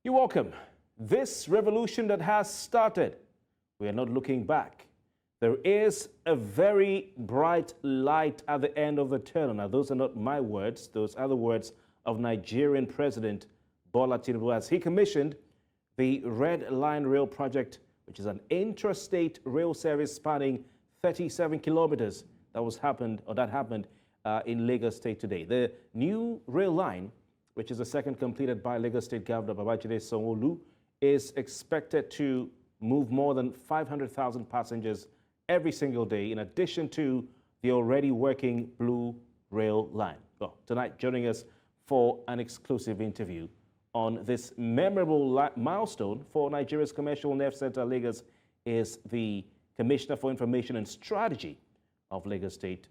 You're welcome. This revolution that has started, we are not looking back. There is a very bright light at the end of the tunnel. Now, those are not my words. Those are the words of Nigerian President Bola Tinubu as he commissioned the Red Line Rail Project, which is an intra-state rail service spanning 37 kilometers that happened in Lagos State today. The new rail line, which is the second completed by Lagos State Governor Babajide Sanwo-Olu, is expected to move more than 500,000 passengers every single day, in addition to the already working Blue Rail Line. Well, tonight, joining us for an exclusive interview on this memorable milestone for Nigeria's Commercial Nerve Center, Lagos, is the Commissioner for Information and Strategy of Lagos State,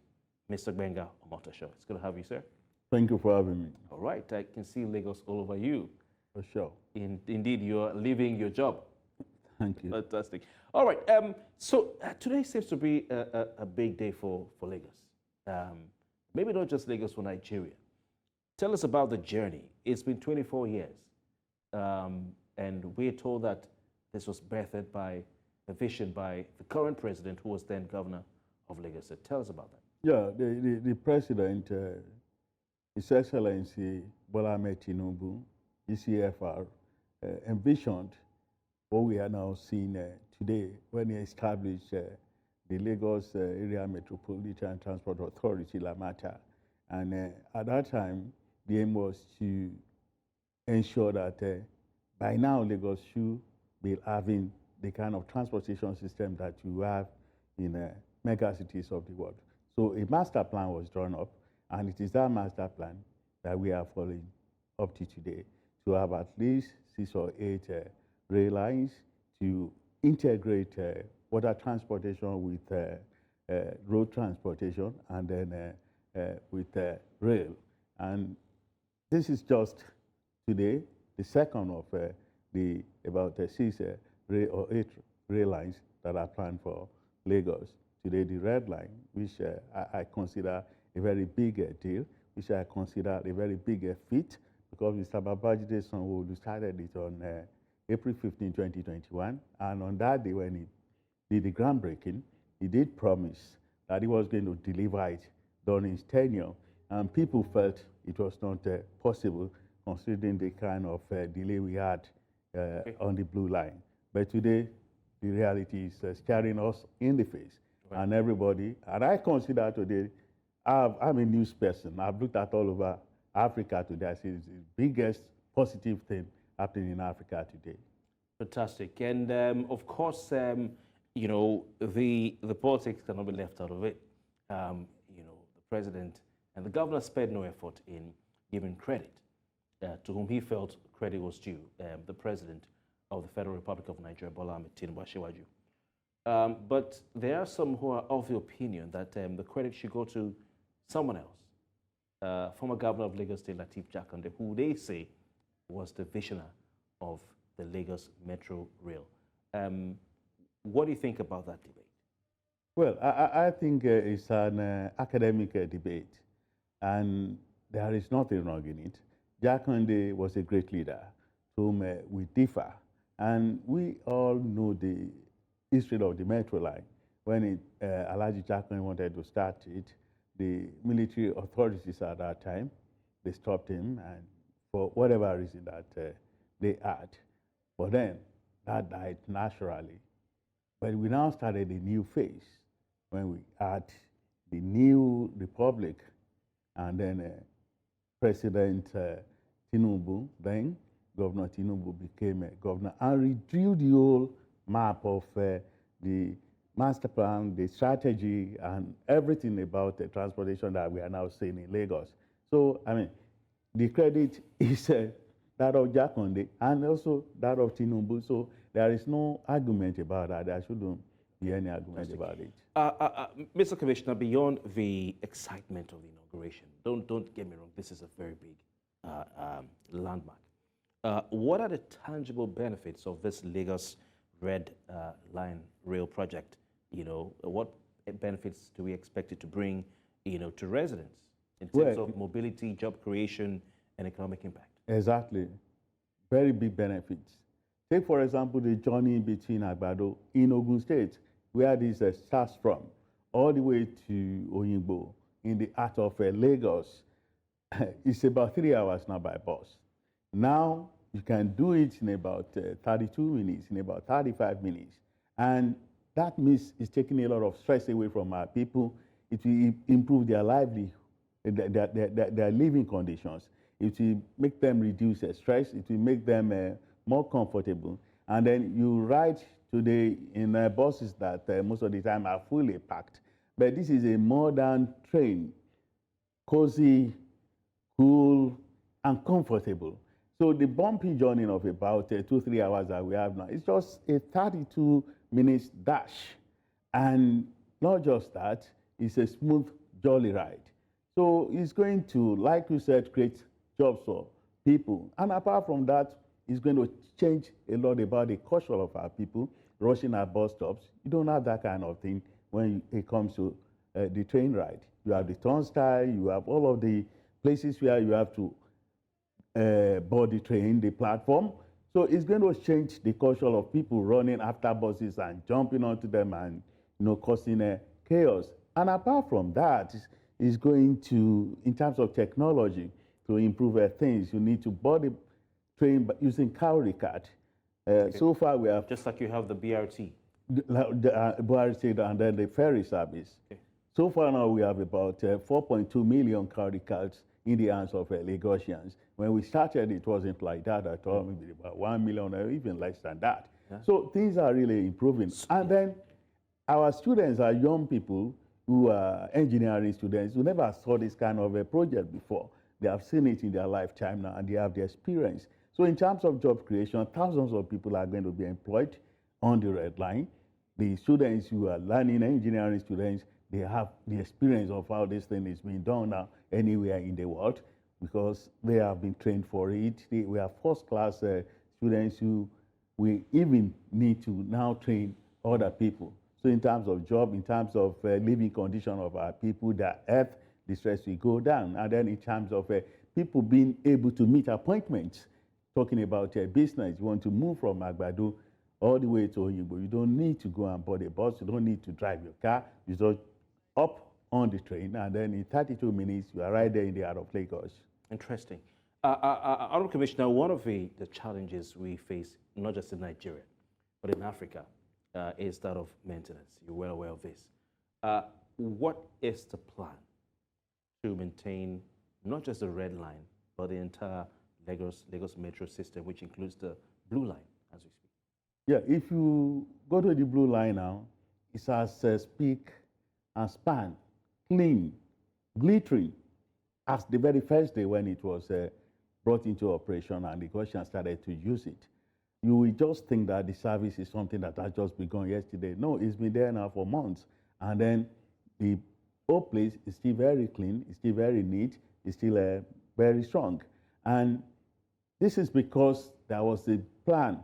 Mr. Gbenga Omotosho. It's good to have you, sir. Thank you for having me. All right, I can see Lagos all over you. For sure. Indeed, you're leaving your job. Thank you. Fantastic. All right, so today seems to be a big day for Lagos. Maybe not just Lagos, for Nigeria. Tell us about the journey. It's been 24 years, and we're told that this was birthed by a vision by the current president, who was then governor of Lagos. So tell us about that. Yeah, the president, His Excellency Bola Tinubu, ECFR, envisioned what we are now seeing today when he established the Lagos Area Metropolitan Transport Authority, LAMATA. And at that time, the aim was to ensure that by now Lagos should be having the kind of transportation system that you have in mega cities of the world. So a master plan was drawn up, and it is that master plan that we are following up to today, to have at least 6 or 8 rail lines, to integrate water transportation with road transportation, and then with rail. And this is just today the second of the about 6 or 8 rail lines that are planned for Lagos. Today, the red line, which I consider a very big deal, which I consider a very big feat, because Mr. Babajide Sanwo-Olu started it on April 15, 2021. And on that day, when he did the groundbreaking, he did promise that he was going to deliver it during his tenure. And people felt it was not possible, considering the kind of delay we had on the blue line. But today, the reality is staring us in the face. Right. And everybody, and I consider today, I'm a news person. I've looked at all over Africa today. I see it's the biggest positive thing happening in Africa today. Fantastic. And of course, you know, the politics cannot be left out of it. You know, the president and the governor spared no effort in giving credit to whom he felt credit was due, the president of the Federal Republic of Nigeria, Bola Tinubu. But there are some who are of the opinion that the credit should go to someone else. Former governor of Lagos State, Lateef Jakande, who they say was the visionary of the Lagos Metro Rail. What do you think about that debate? Well, I think it's an academic debate, and there is nothing wrong in it. Jakande was a great leader, whom we differ. And we all know the history of the Metro line. When Alhaji Jakande wanted to start it, the military authorities at that time, they stopped him, and for whatever reason that they had. But then, that died naturally. But we now started a new phase, when we had the new republic, and then President Tinubu, then Governor Tinubu, became a governor and redrew the whole map of the master plan, the strategy, and everything about the transportation that we are now seeing in Lagos. So, I mean, the credit is that of Jakande and also that of Tinubu. So there is no argument about that. There shouldn't be any argument about it. Mr. Commissioner, beyond the excitement of the inauguration, don't get me wrong, this is a very big landmark. What are the tangible benefits of this Lagos Red Line Rail project? You know, what benefits do we expect it to bring, you know, to residents in terms of mobility, job creation, and economic impact? Exactly. very big benefits. Take, for example, the journey between Agbado in Ogun State, where this starts from, all the way to Oyingbo in the heart of Lagos. It's about 3 hours now by bus. Now, you can do it in about 32 minutes, in about 35 minutes. And that means it's taking a lot of stress away from our people. It will improve their livelihood, their living conditions. It will make them reduce their stress. It will make them more comfortable. And then you ride today in buses that most of the time are fully packed. But this is a modern train, cozy, cool, and comfortable. So the bumpy journey of about 2-3 hours that we have now, it's just a 32 minutes dash. And not just that, it's a smooth, jolly ride. So it's going to, like you said, create jobs for people. And apart from that, it's going to change a lot about the culture of our people, rushing our bus stops. You don't have that kind of thing when it comes to the train ride. You have the turnstile, you have all of the places where you have to board the train, the platform. So it's going to change the culture of people running after buses and jumping onto them and causing chaos. And apart from that, it's going to, in terms of technology, to improve things. You need to board the train using cowrie cart. Okay. So far we have... Just like you have the BRT. The BRT and then the ferry service. Okay. So far now we have about 4.2 million cowrie carts in the hands of Lagosians. When we started, it wasn't like that at all, maybe about 1 million or even less than that. Yeah. So things are really improving. And then our students are young people who are engineering students who never saw this kind of a project before. They have seen it in their lifetime now and they have the experience. So in terms of job creation, thousands of people are going to be employed on the red line. The students who are learning, engineering students, they have the experience of how this thing is being done now anywhere in the world because they have been trained for it. We have first-class students who we even need to now train other people. So in terms of job, in terms of living condition of our people, their health, the stress will go down. And then in terms of people being able to meet appointments, talking about business, you want to move from Agbado all the way to Oyingbo. You don't need to go and board a bus. You don't need to drive your car. You just up on the train, and then in 32 minutes, you are right there in the heart of Lagos. Interesting. Honourable Commissioner, one of the challenges we face, not just in Nigeria, but in Africa, is that of maintenance. You're well aware of this. What is the plan to maintain not just the red line, but the entire Lagos metro system, which includes the blue line, as we speak? Yeah, if you go to the blue line now, it's as speak and span, clean, glittering, as the very first day when it was brought into operation and the Ghanaians started to use it. You will just think that the service is something that has just begun yesterday. No, it's been there now for months. And then the whole place is still very clean, it's still very neat, it's still very strong. And this is because there was a plan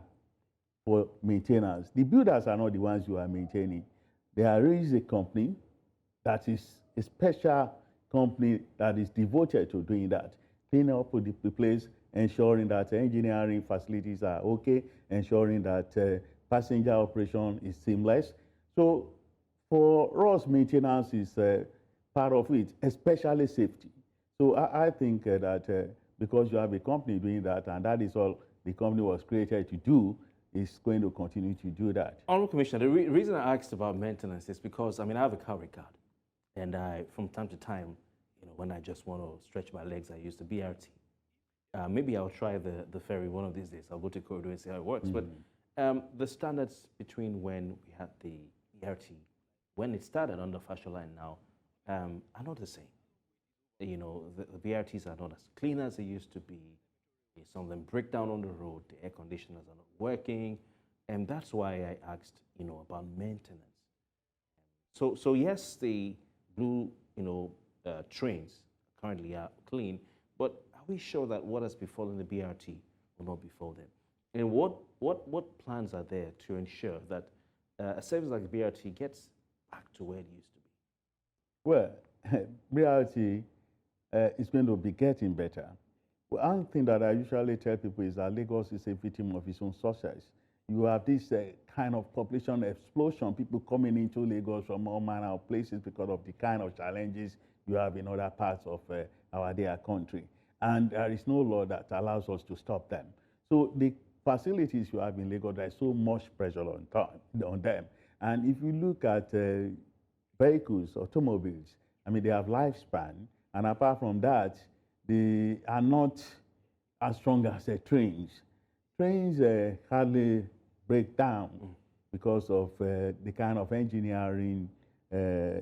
for maintenance. The builders are not the ones who are maintaining. There is a company that is a special company that is devoted to doing that, cleaning up the place, ensuring that engineering facilities are okay, ensuring that passenger operation is seamless. So for us, maintenance is part of it, especially safety. So I think that because you have a company doing that, and that is all the company was created to do, is going to continue to do that. Honourable Commissioner, the reason I asked about maintenance is because, I mean, I have a car card, and from time to time, when I just want to stretch my legs, I use the BRT. Maybe I'll try the ferry one of these days. I'll go to Corridor and see how it works. Mm-hmm. But the standards between when we had the BRT, when it started on the Fashion Line now, are not the same. The BRTs are not as clean as they used to be. Some of them break down on the road. The air conditioners are not working, and that's why I asked, about maintenance. So yes, the blue, trains currently are clean, but are we sure that what has befallen the BRT will not befall them? And what plans are there to ensure that a service like the BRT gets back to where it used to be? Well, BRT is going to be getting better. One thing that I usually tell people is that Lagos is a victim of its own success. You have this kind of population explosion, people coming into Lagos from all manner of places because of the kind of challenges you have in other parts of our dear country. And there is no law that allows us to stop them. So the facilities you have in Lagos, there's so much pressure on them. And if you look at vehicles, automobiles, I mean, they have lifespan. And apart from that, they are not as strong as trains. Trains hardly break down because of the kind of engineering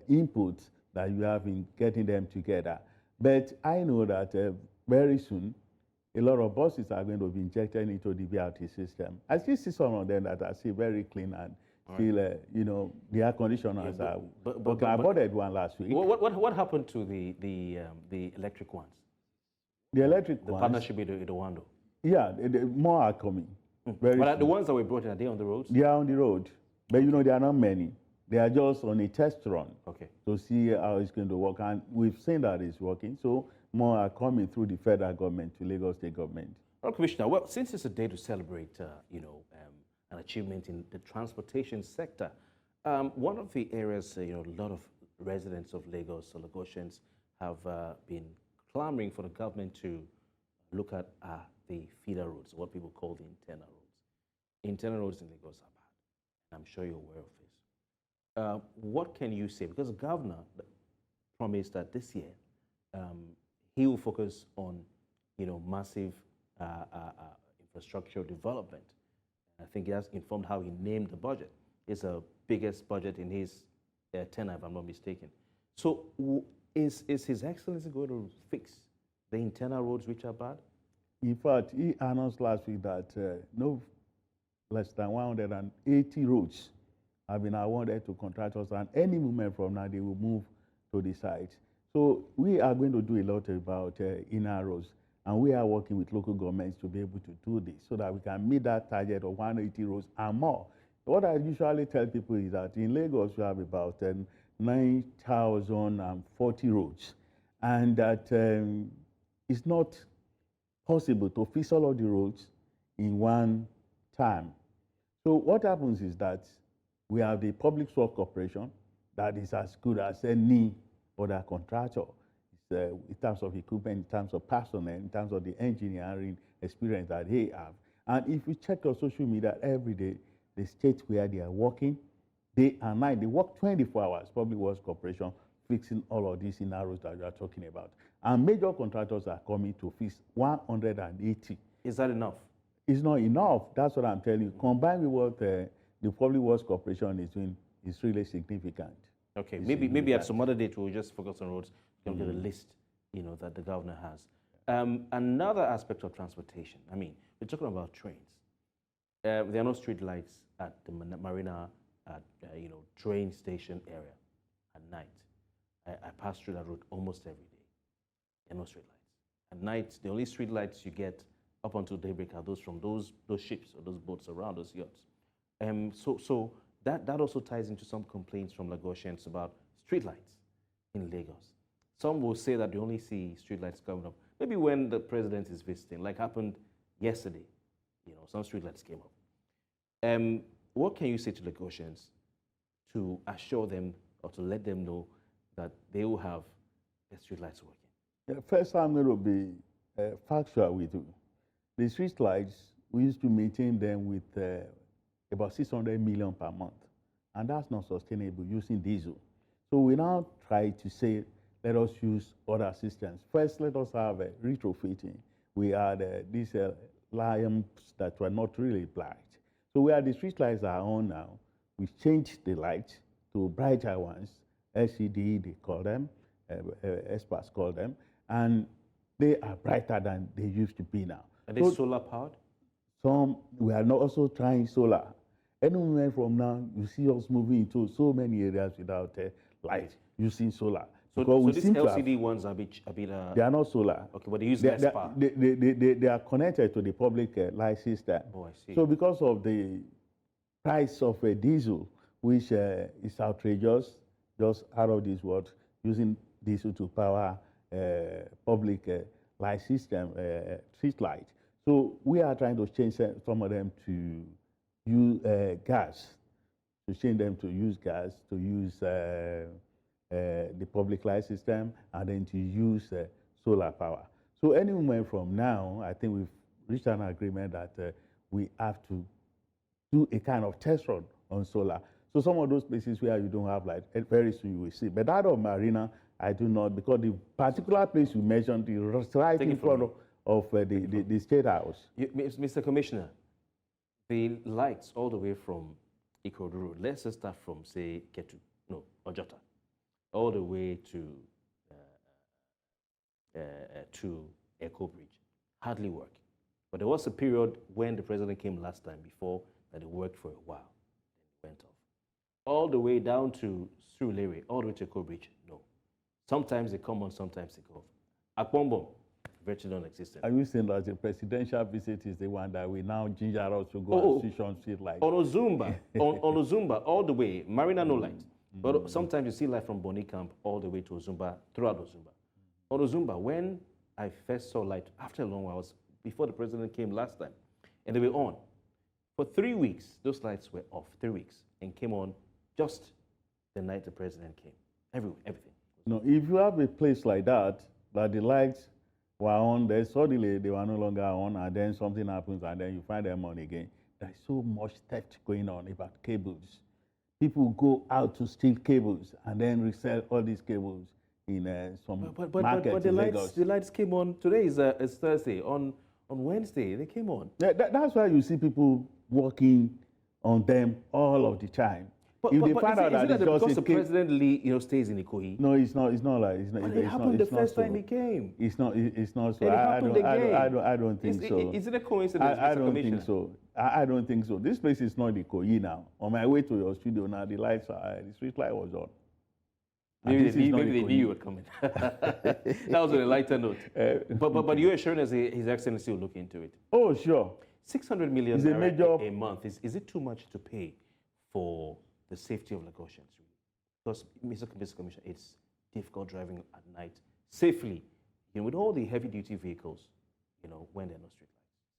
input that you have in getting them together. But I know that very soon, a lot of buses are going to be injected into the BRT system. I still see some of them that are still very clean and still, you know, the air conditioners are. But I bought one last week. What happened to the electric ones? The electric the ones. Partnership with Ibadan. Yeah, more are coming. Very But soon. the ones that were brought in, are they on the roads? They are on the road. But you know, there are not many. They are just on a test run to see how it's going to work. And we've seen that it's working. So more are coming through the federal government to Lagos State government. Well, Commissioner, well, since it's a day to celebrate, an achievement in the transportation sector, one of the areas, a lot of residents of Lagos or Lagosians have been clamoring for the government to look at the feeder roads, what people call the internal roads. Internal roads in Lagos are bad, and I'm sure you're aware of this. What can you say? Because the governor promised that this year he will focus on, massive infrastructure development. I think he has informed how he named the budget. It's the biggest budget in his tenure, if I'm not mistaken. So is His Excellency going to fix the internal roads which are bad? In fact, he announced last week that no less than 180 roads have been awarded to contractors, and any movement from now, they will move to the site. So we are going to do a lot about inner roads, and we are working with local governments to be able to do this so that we can meet that target of 180 roads and more. What I usually tell people is that in Lagos, we have about 9,040 roads, and that it's not possible to fix all of the roads in one time. So what happens is that we have the Public Works Corporation that is as good as any other contractor. In terms of equipment, in terms of personnel, in terms of the engineering experience that they have. And if you check your social media every day, the states where they are working, day and night, they work 24 hours, Public Works Corporation, fixing all of these inner roads that you are talking about. And major contractors are coming to fix 180. Is that enough? It's not enough. That's what I'm telling you. Combined with what the Public Works Corporation is doing, is really significant. Okay, maybe at some other date we'll just focus on roads. You'll get a list, that the governor has. Another aspect of transportation. I mean, we're talking about trains. There are no street lights at the Marina, train station area at night. I pass through that road almost every day. There are no street lights. At night, the only street lights you get up until daybreak are those from those ships or those boats around those yachts. So that also ties into some complaints from Lagosians about street lights in Lagos. Some will say that they only see street lights coming up maybe when the president is visiting, like happened yesterday. Some street lights came up. What can you say to Lagosians to assure them or to let them know that they will have the street lights working? First, I'm going to be factual with you. The street lights, we used to maintain them with about 600 million per month. And that's not sustainable using diesel. So we now try to say, let us use other systems. First, let us have a retrofitting. We had these lamps that were not really bright. So where the street lights are on now, we changed the lights to brighter ones, LCD they call them, experts call them, and they are brighter than they used to be now. Are they solar powered? We are not also trying solar. Any moment from now, you see us moving into so many areas without light, using solar. So these LCD ones are a bit... they are not solar. Okay, but they use less power. They are connected to the public light system. Oh, I see. So because of the price of diesel, which is outrageous, just out of this world, using diesel to power public light system, street light. So we are trying to change some of them to use gas, to change them to use gas, to use the public light system, and then to use solar power. So any moment from now, I think we've reached an agreement that we have to do a kind of test run on solar. So some of those places where you don't have light, very soon you will see. But that of Marina, I do not, because the particular place you mentioned is right in front of the State House. Mr. Commissioner, the lights all the way from Ikorodu Road, let's just start from, say, Ojota, all the way to Echo Bridge, hardly work. But there was a period when the president came last time before that it worked for a while, then it went off. All the way down to Surulere, all the way to Echo Bridge, no. Sometimes they come on, sometimes they go off. Akpombo, virtually non-existent. Are you saying that the presidential visit is the one that we now ginger us to go and switch on street lights? On Ozumba, all the way, Marina no light. But sometimes you see light from Boni Camp all the way to Ozumba, throughout Ozumba. On Ozumba, when I first saw light, after a long while, was before the president came last time, and they were on. For 3 weeks, those lights were off, 3 weeks, and came on just the night the president came. Everything. No, if you have a place like that the lights were on, then suddenly they were no longer on, and then something happens, and then you find them on again. There's so much theft going on about cables. People go out to steal cables and then resell all these cables in some markets in Lagos. The lights came on. Today is Thursday. On Wednesday, they came on. That's why you see people working on them all of the time. If they find out that it's because the president stays in Ikoyi. No, it's not like it's not. But it happened the first time he came. It's not so. I don't think so. Is it a coincidence? I don't think so. I don't think so. This place is not Ikoyi now. On my way to your studio now, the street light was on. Maybe they knew you were coming. That was on a lighter note. But you're assuring us His Excellency will look into it. Oh, sure. 600 million a month. Is it too much to pay for the safety of Lagosians? Because, Mr. Commissioner, it's difficult driving at night safely, with all the heavy-duty vehicles, when there are no street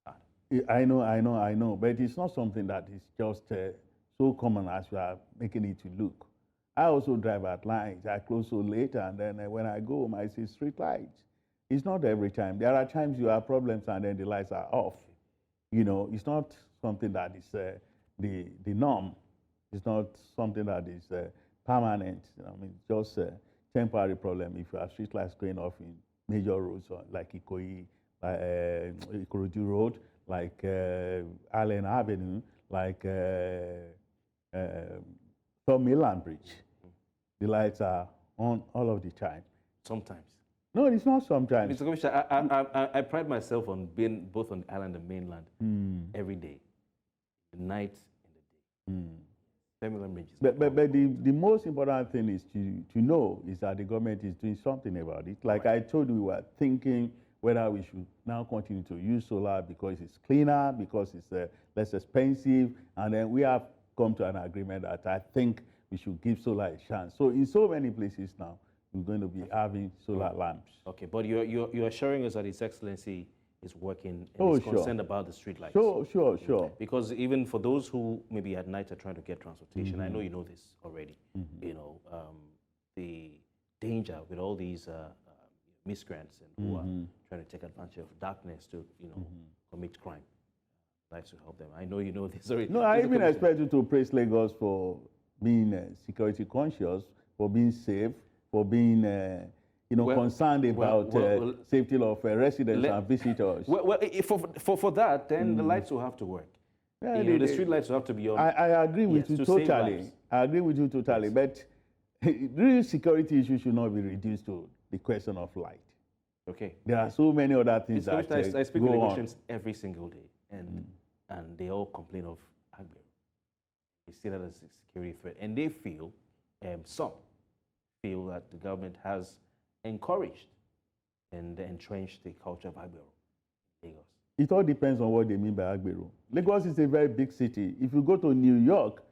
lights. I know, but it's not something that is just so common as you are making it to look. I also drive at night. I close so late, and then when I go home, I see street lights. It's not every time. There are times you have problems, and then the lights are off. It's not something that is the norm. It's not something that is permanent. Just a temporary problem if you have street lights going off in major roads like Ikoyi, Ikorodu Road, like Allen Avenue, like Milan Bridge. The lights are on all of the time. Sometimes. No, it's not sometimes. Mr. Commissioner, I pride myself on being both on the island and mainland every day, the night and the day. But the most important thing is to know is that the government is doing something about it. Like I told you, we were thinking whether we should now continue to use solar because it's cleaner, because it's less expensive, and then we have come to an agreement that I think we should give solar a chance. So in so many places now, we're going to be having solar lamps. Okay, but you're assuring us that His Excellency is working and is concerned about the street lights. Sure. Because even for those who maybe at night are trying to get transportation, I know you know this already, the danger with all these miscreants and who are trying to take advantage of darkness to, commit crime. Lives to help them. I know you know this. Sorry. No, I even expect you to praise Lagos for being security conscious, for being safe, for being concerned about safety of residents and visitors. For that, then the lights will have to work. Yeah, the street lights will have to be on. I agree with you totally. I agree with you totally. Yes. But real security issues should not be reduced to the question of light. Okay. There are so many other things that I speak with Lagosians every single day, and they all complain of Agbero. They see that as a security threat, and they feel, some feel that the government has encouraged and entrenched the culture of Agbero in Lagos. It all depends on what they mean by Agbero. Lagos is a very big city. If you go to New York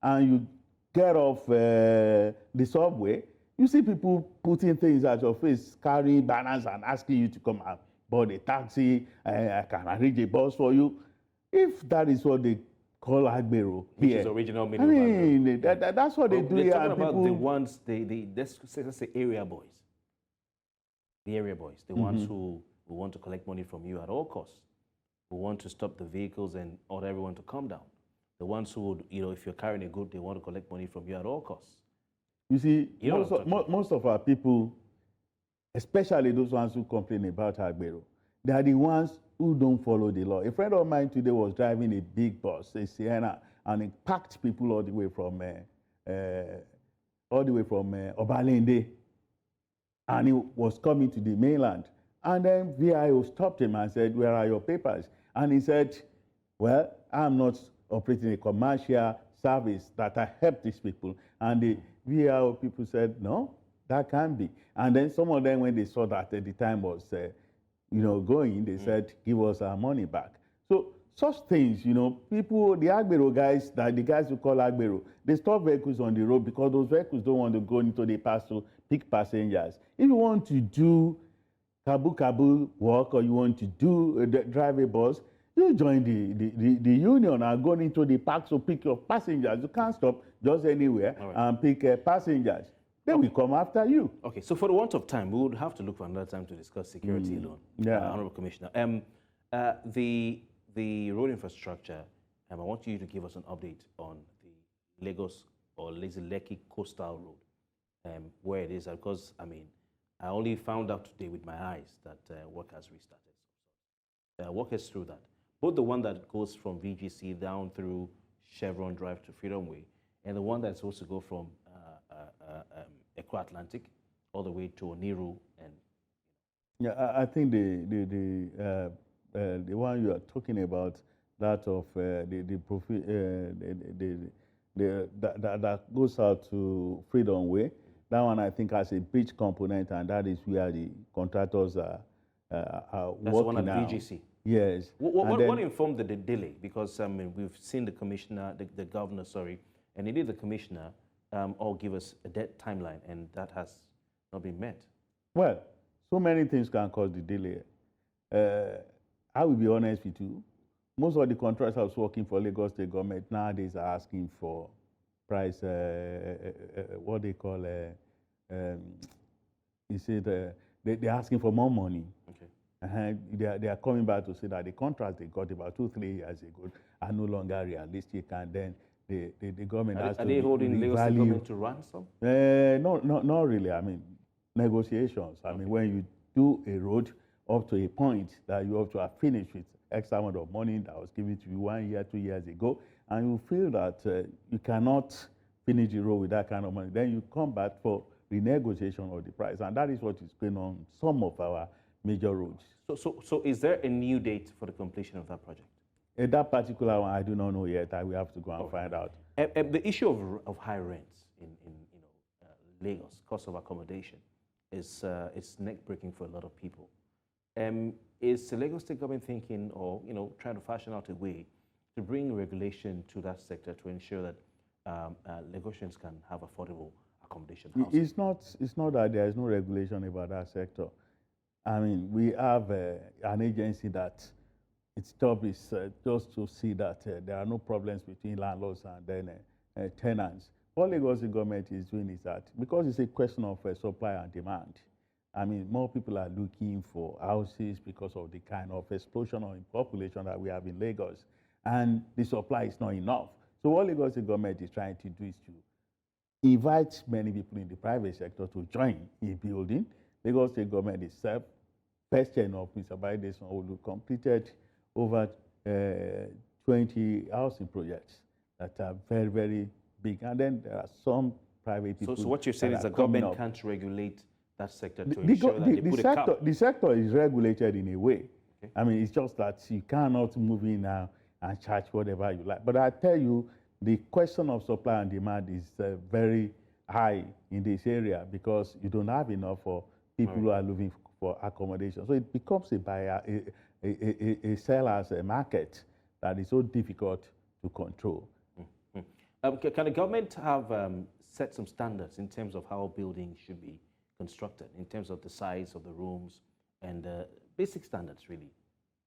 and you get off the subway, you see people putting things at your face, carrying banners and asking you to come out board a taxi, I can arrange a bus for you. If that is what they call Agbero Which here, is original I meaning of Agbero. mean, that's what they do They're here. talking and about people, the ones, let's say area boys. The area boys, the ones who want to collect money from you at all costs, who want to stop the vehicles and order everyone to come down. The ones who would, if you're carrying a good, they want to collect money from you at all costs. You see, You know most of our people, especially those ones who complain about Agbero, they are the ones who don't follow the law. A friend of mine today was driving a big bus, a Sienna, and he packed people all the way from Obalende, and he was coming to the mainland. And then VIO stopped him and said, "Where are your papers?" And he said, "Well, I'm not operating a commercial service that I help these people." And the VIO people said, "No, that can't be." And then some of them, when they saw that the time was, going, they said, "Give us our money back." So such things, people, the Agbero guys, the guys who call Agbero, they stop vehicles on the road because those vehicles don't want to go into the pass to pick passengers. If you want to do Kabu work, or you want to do drive a bus, you join the union and go into the park to pick your passengers. You can't stop just anywhere and pick passengers. They will come after you. Okay, so for the want of time, we would have to look for another time to discuss security alone. Yeah. Honorable Commissioner. The road infrastructure, I want you to give us an update on the Lagos or Lekki Coastal Road, where it is, because, I only found out today with my eyes that work has restarted. Walk us through that. Both the one that goes from VGC down through Chevron Drive to Freedom Way, and the one that's supposed to go from Eco Atlantic all the way to Oniru. And yeah, I think the one you are talking about, that of that goes out to Freedom Way. That one, I think, has a bridge component, and that is where the contractors are working. That's the one at now. VGC. Yes. What informed the delay? Because we've seen the commissioner, the governor, and indeed the commissioner all give us a dead timeline, and that has not been met. Well, so many things can cause the delay. I will be honest with you. Most of the contractors working for Lagos State government nowadays are asking for price, what they call, they're asking for more money. Okay. They are coming back to say that the contracts they got about 2-3 years ago are no longer realistic, and then the government has to Are they holding Lagos State government to ransom? No, not really. Negotiations. When you do a road up to a point that you have to have finished with X amount of money that was given to you 1 year, 2 years ago, and you feel that you cannot finish the road with that kind of money, then you come back for renegotiation of the price. And that is what is going on some of our major roads. So is there a new date for the completion of that project? That particular one, I do not know yet. I will have to go and find out. The issue of high rents in Lagos, cost of accommodation, is neck-breaking for a lot of people. Is the Lagos State government thinking, or trying to fashion out a way to bring regulation to that sector to ensure that Lagosians can have affordable accommodation housing? It's not that there is no regulation about that sector. We have an agency that its job is just to see that there are no problems between landlords and then tenants. What Lagos government is doing is that, because it's a question of supply and demand, more people are looking for houses because of the kind of explosion in population that we have in Lagos, and the supply is not enough. So what Lagos government is trying to do is to invite many people in the private sector to join a building. Lagos State government itself, first year of Mr. Sanwo-Olu, completed over 20 housing projects that are very, very big. And then there are some private people. So what you're saying is the government can't regulate that sector to ensure that they put a cap? The sector is regulated in a way. Okay. It's just that you cannot move in now and charge whatever you like. But I tell you, the question of supply and demand is very high in this area, because you don't have enough for people who are looking for accommodation. So it becomes a seller's market that is so difficult to control. Mm-hmm. Can the government have set some standards in terms of how buildings should be constructed, in terms of the size of the rooms and basic standards, really.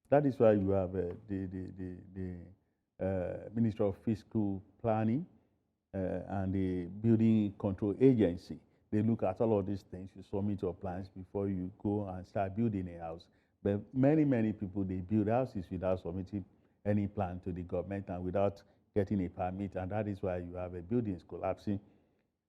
That is why you have the Minister of Fiscal Planning and the Building Control Agency. They look at all of these things. You submit your plans before you go and start building a house. But many people, they build houses without submitting any plan to the government and without getting a permit. And that is why you have a buildings collapsing,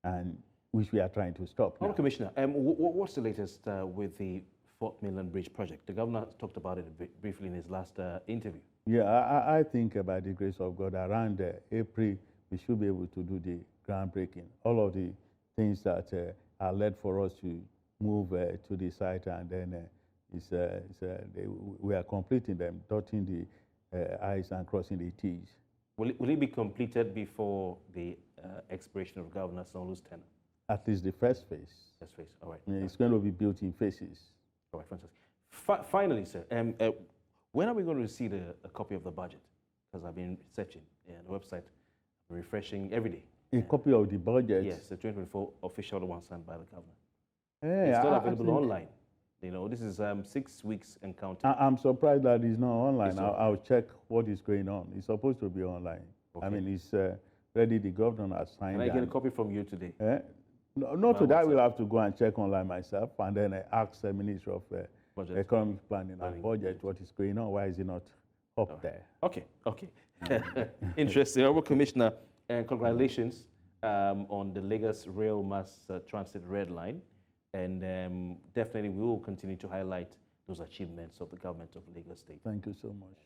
and which we are trying to stop now. Commissioner, what's the latest with the Fort Mainland Bridge project? The governor talked about it briefly in his last interview. Yeah, I think by the grace of God, around April, we should be able to do the groundbreaking. All of the things that are led for us to move to the site, and then we are completing them, dotting the I's and crossing the T's. Will it be completed before the expiration of Governor Sanwo-Olu's tenure? At least the first phase. First phase, all right. I mean, it's going to be built in phases. All right, fantastic. Finally, sir, when are we going to see a copy of the budget? Because I've been searching the website, refreshing every day. A copy of the budget? Yes, the 2024 official one signed by the governor. Hey, it's not available online. You know, this is 6 weeks and counting. I'm surprised that it's not online. I'll check what is going on. It's supposed to be online. Okay. I mean, it's ready. The governor has signed. Can I get a copy from you today? No, today I will have to go and check online myself, and then I ask the Minister of Economic Planning and Budget what is going on. Why is it not up there? Okay. Interesting. Honorable Commissioner, and congratulations on the Lagos Rail Mass Transit Red Line. And definitely we will continue to highlight those achievements of the government of Lagos State. Thank you so much.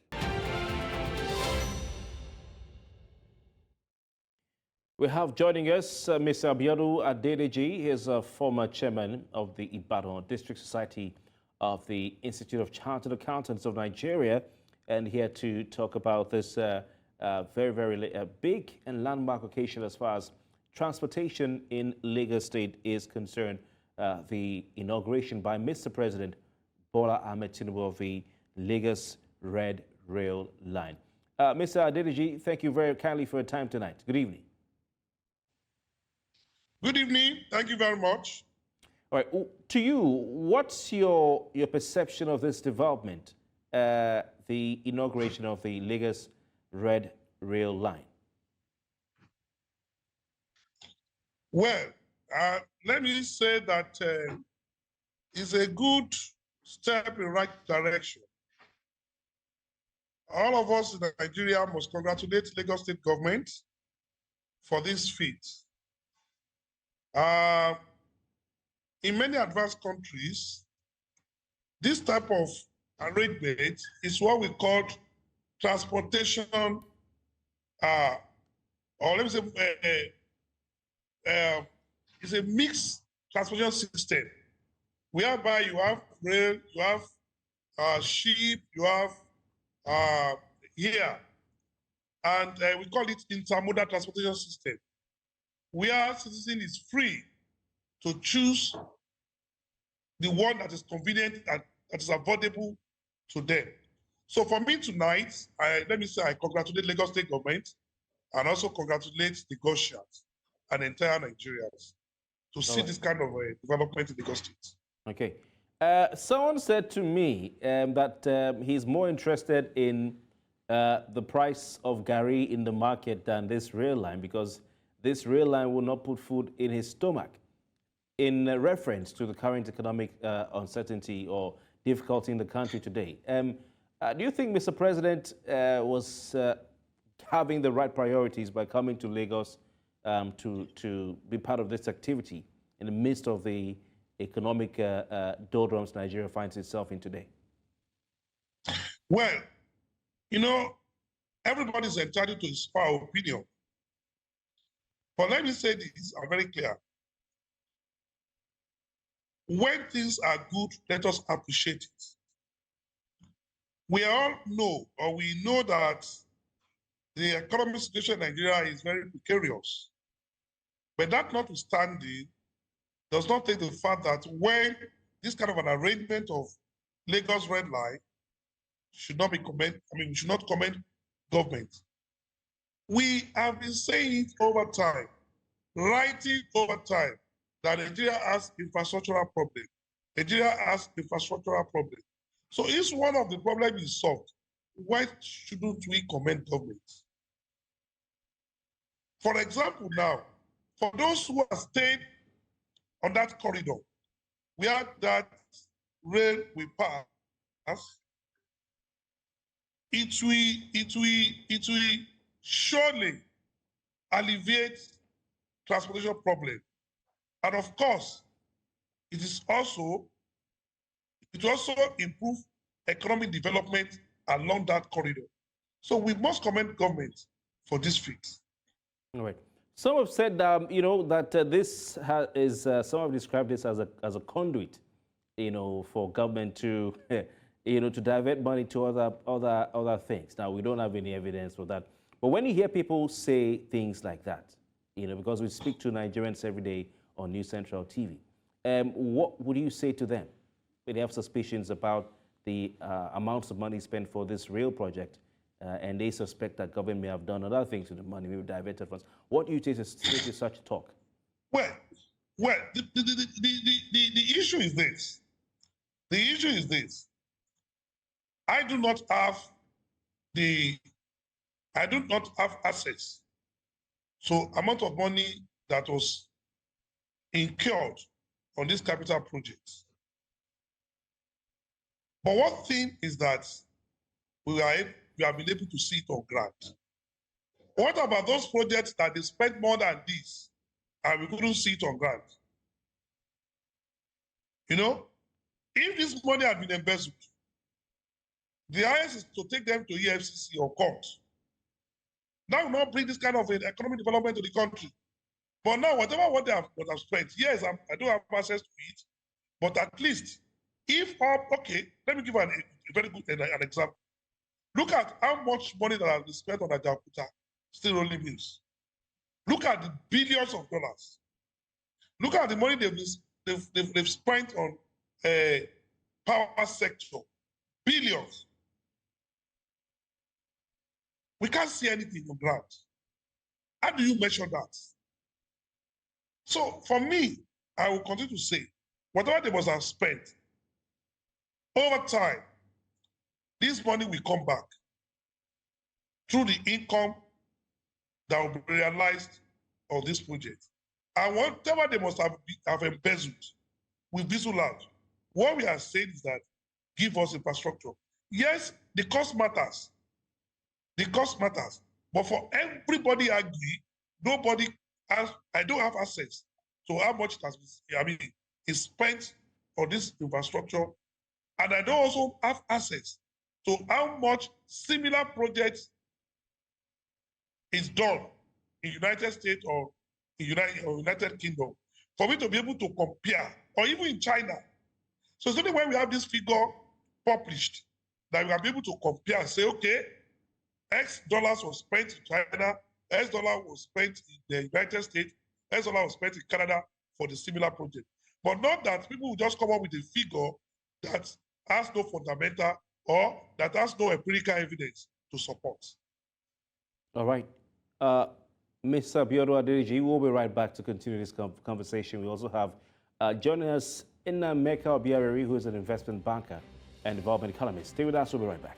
We have joining us Mr. Abiodun Adedeji. He is a former chairman of the Ibadan District Society of the Institute of Chartered Accountants of Nigeria, and here to talk about this very big and landmark occasion as far as transportation in Lagos State is concerned. The inauguration by Mr. President Bola Tinubu of the Lagos Red Rail Line. Mr. Adedeji, thank you very kindly for your time tonight. Good evening. Good evening. Thank you very much. All right. To you, what's your perception of this development, the inauguration of the Lagos Red Rail Line? Well, let me say that it's a good step in the right direction. All of us in Nigeria must congratulate Lagos State government for this feat. In many advanced countries, this type of arrangement is what we call transportation, or let me say, it's a mixed transportation system, whereby you have rail, you have ship, you have here, and we call it intermodal transportation system, where citizen is free to choose the one that is convenient and that is affordable to them. So for me tonight, let me say I congratulate Lagos State government and also congratulate the Goshians and entire Nigerians to see this kind of development in Lagos State. Okay. Someone said to me that he's more interested in the price of Gari in the market than this rail line, because this rail line will not put food in his stomach, in reference to the current economic uncertainty or difficulty in the country today. Do you think Mr. President was having the right priorities by coming to Lagos to be part of this activity in the midst of the economic doldrums Nigeria finds itself in today? Well, you know, everybody's entitled to his own opinion. But let me say this, I'm very clear. When things are good, let us appreciate it. We all know, or we know that the economic situation in Nigeria is very precarious. But that notwithstanding, does not take the fact that when this kind of an arrangement of Lagos Red Line should not be we should not commend government. We have been saying it over time, writing over time, that Nigeria has infrastructural problem. Nigeria has infrastructural problem. So if one of the problems is solved, why shouldn't we commend government? For example, now, for those who are staying on that corridor, where that rail will pass, it will surely alleviate transportation problem. And of course, it will also improve economic development along that corridor. So we must commend government for this fix. All right. Some have said, you know, that some have described this as a conduit, you know, for government to, you know, to divert money to other things. Now, we don't have any evidence for that. But when you hear people say things like that, you know, because we speak to Nigerians every day on News Central TV, what would you say to them when they have suspicions about the amounts of money spent for this rail project, and they suspect that government may have done other things with the money, maybe diverted funds? What do you say to such talk? Well, the issue is this. The issue is this. I do not have access to amount of money that was incurred on this capital project. But one thing is that we have been able to see it on ground. What about those projects that they spent more than this and we couldn't see it on ground? You know, if this money had been embezzled, the highest is to take them to EFCC or court. That will not bring this kind of economic development to the country. But now, what they have spent, yes, I don't have access to it, but at least, okay, let me give a very good an example. Look at how much money that has been spent on Ajakuta, still rolling mills. Look at the billions of dollars. Look at the money they've spent on power sector, billions. We can't see anything on ground. How do you measure that? So for me, I will continue to say, whatever they must have spent, over time, this money will come back through the income that will be realized on this project. And whatever they must have embezzled, will be so loud. What we are saying is that give us infrastructure. Yes, the cost matters. The cost matters. But for everybody agree, nobody has, I don't have access to how much it has been, is spent on this infrastructure. And I don't also have access to how much similar projects is done in United States or in United Kingdom for me to be able to compare, or even in China. So it's only when we have this figure published that we are able to compare and say, okay, X dollars was spent in China, X dollar was spent in the United States, X dollar was spent in Canada for the similar project. But not that people will just come up with a figure that has no fundamental or that has no empirical evidence to support. All right. Mr. Abiodun Adedeji, we'll be right back to continue this conversation. We also have joining us Emeka Obiareri, who is an investment banker and development economist. Stay with us, we'll be right back.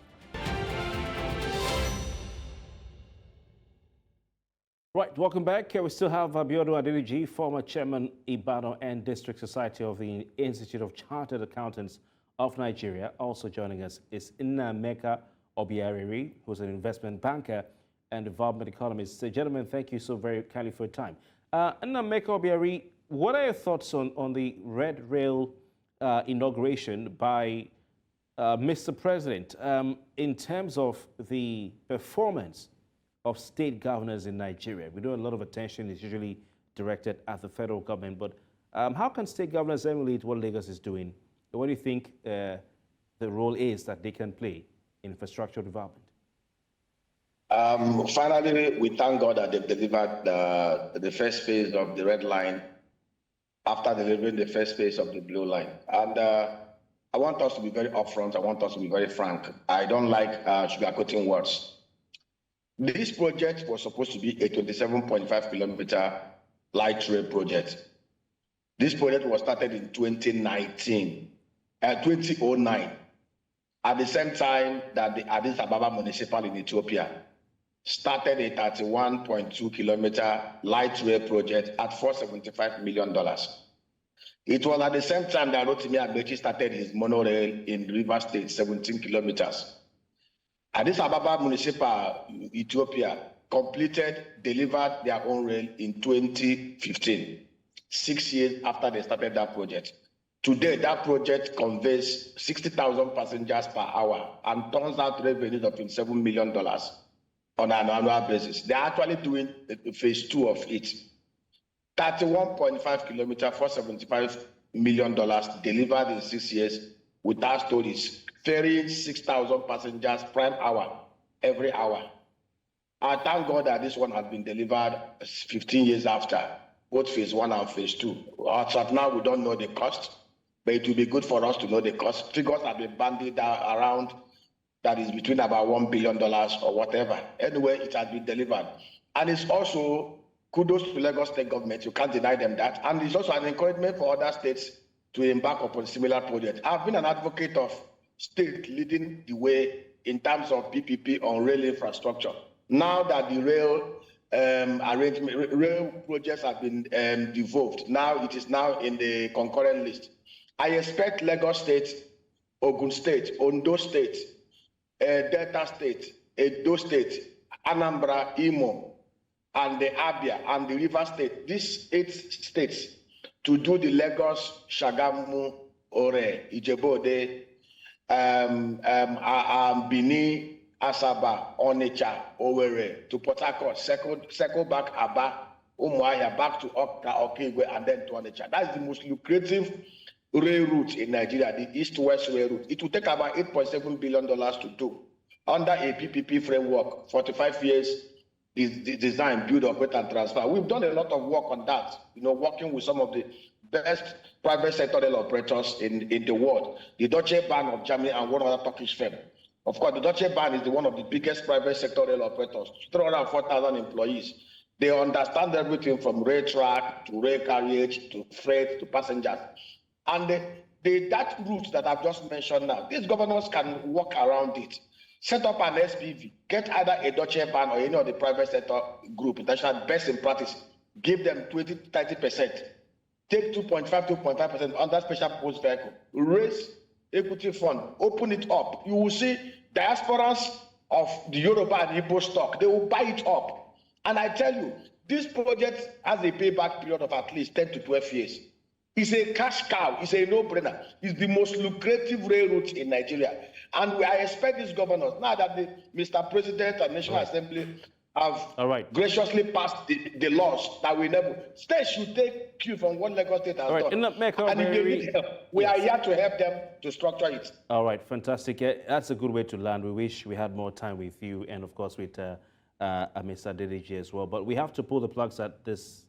Right, welcome back. We still have Abiodun Adedeji, former chairman, Ibadan and District Society of the Institute of Chartered Accountants of Nigeria. Also joining us is Emeka Obiareri, who's an investment banker and development economist. So, gentlemen, thank you so very kindly for your time. Emeka Obiareri, what are your thoughts on the Red Rail inauguration by Mr. President in terms of the performance of state governors in Nigeria? We know a lot of attention is usually directed at the federal government, but how can state governors emulate what Lagos is doing? What do you think the role is that they can play in infrastructure development? Finally, we thank God that they've delivered the first phase of the red line after delivering the first phase of the blue line. And I want us to be very upfront. I want us to be very frank. I don't like sugarcoating words. This project was supposed to be a 27.5 kilometer light rail project. This project was started in 2009. At the same time that the Addis Ababa municipal in Ethiopia started a 31.2 kilometer light rail project at $475 million. It was at the same time that Rotimi Amechi started his monorail in River State, 17 kilometers. Addis Ababa municipal, Ethiopia, delivered their own rail in 2015, 6 years after they started that project. Today, that project conveys 60,000 passengers per hour and turns out revenues of $7 million on an annual basis. They're actually doing phase 2 of it. 31.5 kilometers, $475 million delivered in 6 years without stories, ferrying 6,000 passengers prime hour every hour. I thank God that this one has been delivered 15 years after, both phase 1 and phase 2. As of now, we don't know the cost, but it will be good for us to know the cost. Figures have been bandied around that is between about $1 billion or whatever. Anyway, it has been delivered. And it's also kudos to Lagos State government, you can't deny them that. And it's also an encouragement for other states to embark upon similar projects. I've been an advocate of state leading the way in terms of PPP on rail infrastructure. Now that the rail rail projects have been devolved, now it is now in the concurrent list. I expect Lagos State, Ogun State, Ondo State, Delta State, Edo State, Anambra, Imo, and the Abia and the River State, these 8 states, to do the Lagos, Shagamu, Ore, Ijebode, Bini, Asaba, Onitsha, Owerri, to Port Harcourt, circle back Aba, Umuahia, back to Okta, Okigwe, and then to Onitsha. That's the most lucrative rail route in Nigeria, the east-west rail route. It will take about $8.7 billion to do under a PPP framework, 45 years design, build, operate, and transfer. We've done a lot of work on that, working with some of the best private sector rail operators in the world, the Deutsche Bahn of Germany and one other Turkish firm. Of course, the Deutsche Bahn is one of the biggest private sector rail operators, 304,000 employees. They understand everything from rail track to rail carriage to freight to passengers. And that route that I've just mentioned now, these governors can work around it. Set up an SPV, get either a Deutsche Bahn or any of the private sector group, international best in practice, give them 20-30%, take 2.5% under special purpose vehicle, raise equity fund, open it up. You will see diasporans of the Yoruba and Igbo stock, they will buy it up. And I tell you, this project has a payback period of at least 10 to 12 years. It's a cash cow. It's a no-brainer. It's the most lucrative rail route in Nigeria. And I expect these governors, now that the Mr. President and National Assembly have graciously passed the laws that we never, states should take cue from what Lagos State has done. And if they need help, we are here to help them to structure it. All right, fantastic. Yeah, that's a good way to land. We wish we had more time with you and, of course, with Mr. Adedeji as well. But we have to pull the plugs at this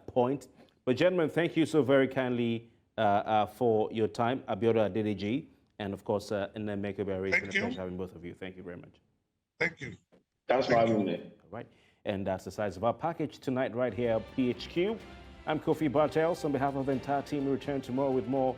point. But gentlemen, thank you so very kindly for your time, Abiodun Adedeji, and of course, Nnemeka Berry. It's been a pleasure having both of you. Thank you very much. Thank you. Thanks for having me. All right, and that's the size of our package tonight right here at PHQ. I'm Kofi Bartels. On behalf of the entire team, we return tomorrow with more